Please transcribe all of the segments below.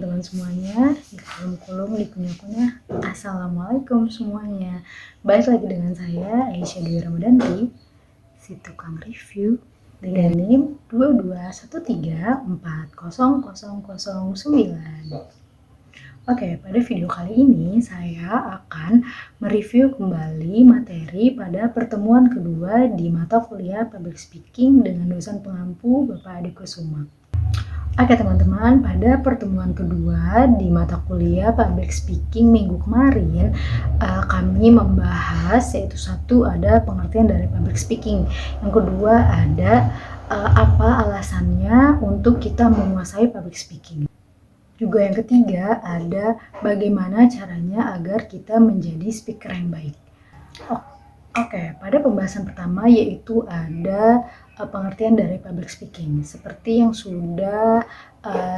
teman-teman semuanya, kulum-kulum dikunyah-kunyah. Assalamualaikum semuanya. Balik lagi dengan saya Aisyah Dwi Ramadanti, si tukang review dengan NIM 2213400009. Oke, pada video kali ini saya akan mereview kembali materi pada pertemuan kedua di mata kuliah Public Speaking dengan dosen pengampu Bapak Adi Kusuma. Oke teman-teman, pada pertemuan kedua di mata kuliah Public Speaking minggu kemarin kami membahas, yaitu satu ada pengertian dari Public Speaking, yang kedua ada apa alasannya untuk kita menguasai Public Speaking. Juga yang ketiga ada bagaimana caranya agar kita menjadi speaker yang baik. Oke, pada pembahasan pertama yaitu ada pengertian dari public speaking. Seperti yang sudah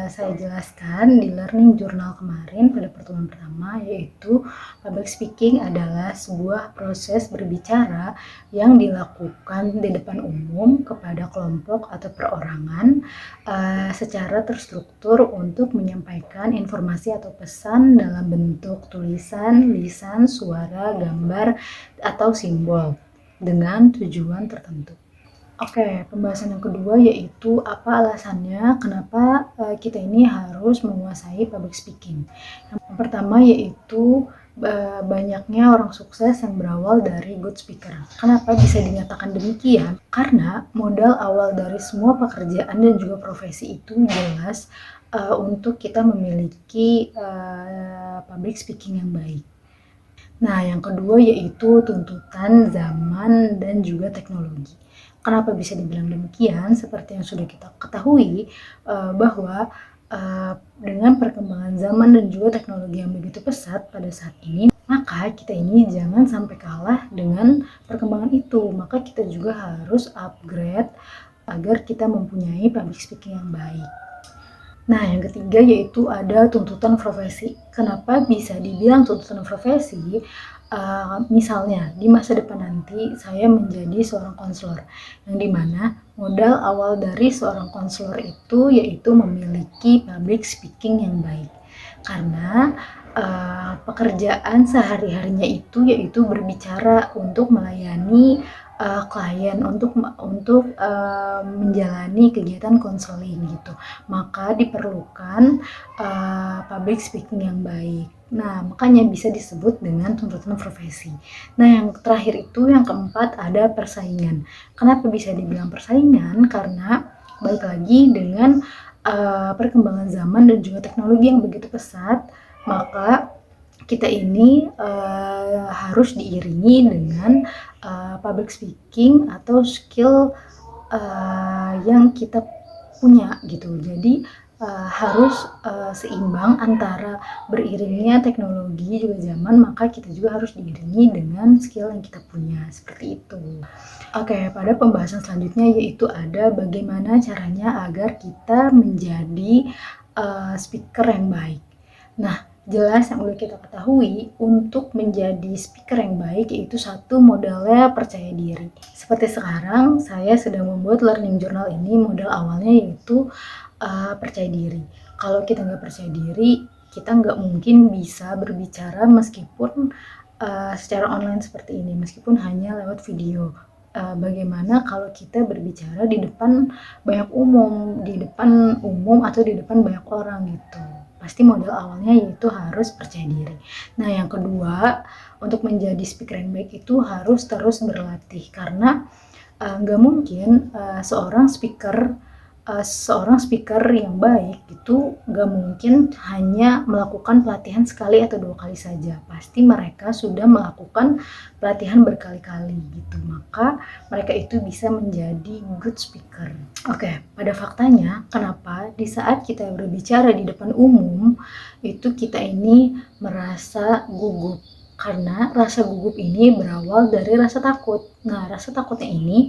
saya jelaskan di learning journal kemarin pada pertemuan pertama, yaitu public speaking adalah sebuah proses berbicara yang dilakukan di depan umum kepada kelompok atau perorangan secara terstruktur untuk menyampaikan informasi atau pesan dalam bentuk tulisan, lisan, suara, gambar, atau simbol dengan tujuan tertentu. Oke, pembahasan yang kedua yaitu apa alasannya kenapa kita ini harus menguasai public speaking. Yang pertama yaitu banyaknya orang sukses yang berawal dari good speaker. Kenapa bisa dinyatakan demikian? Karena modal awal dari semua pekerjaan dan juga profesi itu jelas untuk kita memiliki public speaking yang baik. Nah, yang kedua yaitu tuntutan zaman dan juga teknologi. Kenapa bisa dibilang demikian? Seperti yang sudah kita ketahui bahwa dengan perkembangan zaman dan juga teknologi yang begitu pesat pada saat ini, maka kita ini jangan sampai kalah dengan perkembangan itu. Maka kita juga harus upgrade agar kita mempunyai public speaking yang baik. Nah, yang ketiga yaitu ada tuntutan profesi. Kenapa bisa dibilang tuntutan profesi? Misalnya di masa depan nanti saya menjadi seorang konselor, yang dimana modal awal dari seorang konselor itu yaitu memiliki public speaking yang baik. Karena pekerjaan sehari-harinya itu yaitu berbicara untuk melayani klien, untuk menjalani kegiatan konseling gitu. Maka diperlukan public speaking yang baik. Nah, makanya bisa disebut dengan tuntutan profesi. Nah, yang terakhir itu, yang keempat ada persaingan. Kenapa bisa dibilang persaingan? Karena balik lagi dengan perkembangan zaman dan juga teknologi yang begitu pesat, maka kita ini harus diiringi dengan public speaking atau skill yang kita punya gitu. Jadi harus seimbang antara beriringnya teknologi juga zaman, maka kita juga harus diiringi dengan skill yang kita punya, seperti itu. Oke, pada pembahasan selanjutnya yaitu ada bagaimana caranya agar kita menjadi speaker yang baik. Nah, jelas yang udah kita ketahui untuk menjadi speaker yang baik yaitu satu modalnya percaya diri. Seperti sekarang saya sedang membuat learning journal ini, modal awalnya yaitu percaya diri. Kalau kita nggak percaya diri, kita nggak mungkin bisa berbicara meskipun secara online seperti ini, meskipun hanya lewat video. Bagaimana kalau kita berbicara di depan banyak umum, atau di depan banyak orang gitu. Pasti modal awalnya yaitu harus percaya diri. Nah, yang kedua, untuk menjadi speaker yang baik itu harus terus berlatih, karena nggak mungkin seorang speaker yang baik itu nggak mungkin hanya melakukan pelatihan sekali atau 2 kali saja. Pasti mereka sudah melakukan pelatihan berkali-kali gitu. Maka mereka itu bisa menjadi good speaker. Oke, pada faktanya kenapa di saat kita berbicara di depan umum itu kita ini merasa gugup. Karena rasa gugup ini berawal dari rasa takut. Nah, rasa takutnya ini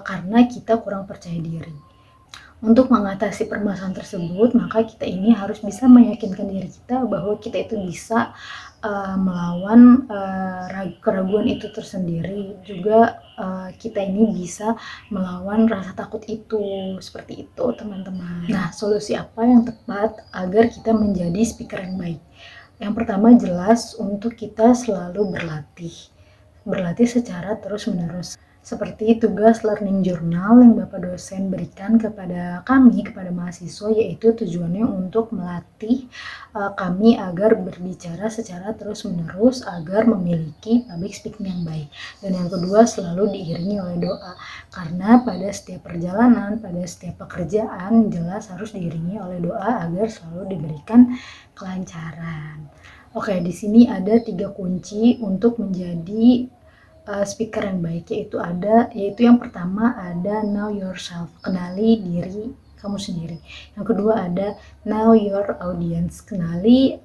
karena kita kurang percaya diri. Untuk mengatasi permasalahan tersebut, maka kita ini harus bisa meyakinkan diri kita bahwa kita itu bisa melawan keraguan itu tersendiri. Juga kita ini bisa melawan rasa takut itu, seperti itu teman-teman. Nah, solusi apa yang tepat agar kita menjadi speaker yang baik? Yang pertama jelas untuk kita selalu berlatih secara terus-menerus. Seperti tugas learning journal yang Bapak dosen berikan kepada kami, kepada mahasiswa, yaitu tujuannya untuk melatih kami agar berbicara secara terus-menerus agar memiliki public speaking yang baik. Dan yang kedua selalu diiringi oleh doa, karena pada setiap perjalanan, pada setiap pekerjaan jelas harus diiringi oleh doa agar selalu diberikan kelancaran. Oke, di sini ada 3 kunci untuk menjadi speaker yang baik, yaitu yang pertama ada know yourself, kenali diri kamu sendiri. Yang kedua ada know your audience, kenali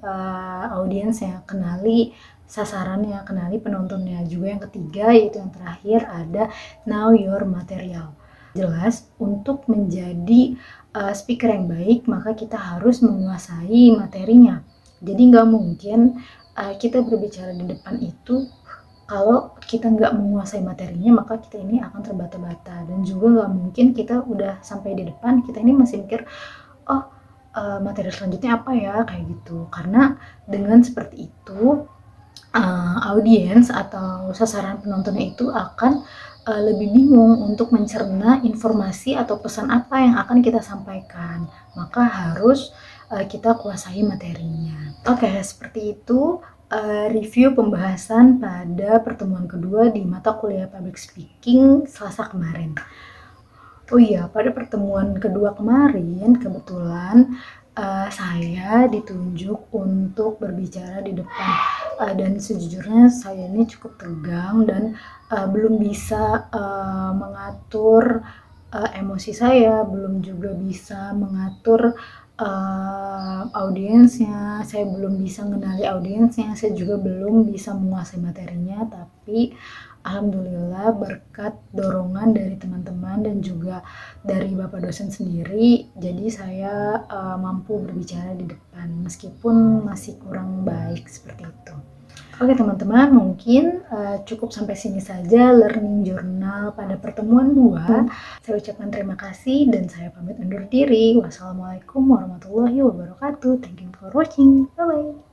audiensnya, kenali sasarannya, kenali penontonnya. Juga yang ketiga yaitu yang terakhir ada know your material. Jelas untuk menjadi speaker yang baik maka kita harus menguasai materinya. Jadi nggak mungkin kita berbicara di depan itu kalau kita nggak menguasai materinya, maka kita ini akan terbata-bata. Dan juga nggak mungkin kita udah sampai di depan, kita ini masih mikir, oh materi selanjutnya apa ya, kayak gitu. Karena dengan seperti itu, audiens atau sasaran penontonnya itu akan lebih bingung untuk mencerna informasi atau pesan apa yang akan kita sampaikan. Maka harus kita kuasai materinya. Oke, seperti itu review pembahasan pada pertemuan kedua di mata kuliah Public Speaking Selasa kemarin. Oh iya, pada pertemuan kedua kemarin kebetulan saya ditunjuk untuk berbicara di depan, dan sejujurnya saya ini cukup tegang dan belum bisa mengatur emosi saya, belum juga bisa mengatur audiensnya, saya belum bisa mengenali audiensnya, saya juga belum bisa menguasai materinya. Tapi alhamdulillah berkat dorongan dari teman-teman dan juga dari Bapak dosen sendiri, jadi saya mampu berbicara di depan meskipun masih kurang baik seperti itu. Oke teman-teman, mungkin cukup sampai sini saja learning journal pada pertemuan 2. Saya ucapkan terima kasih dan saya pamit undur diri. Wassalamualaikum warahmatullahi wabarakatuh. Thank you for watching. Bye-bye.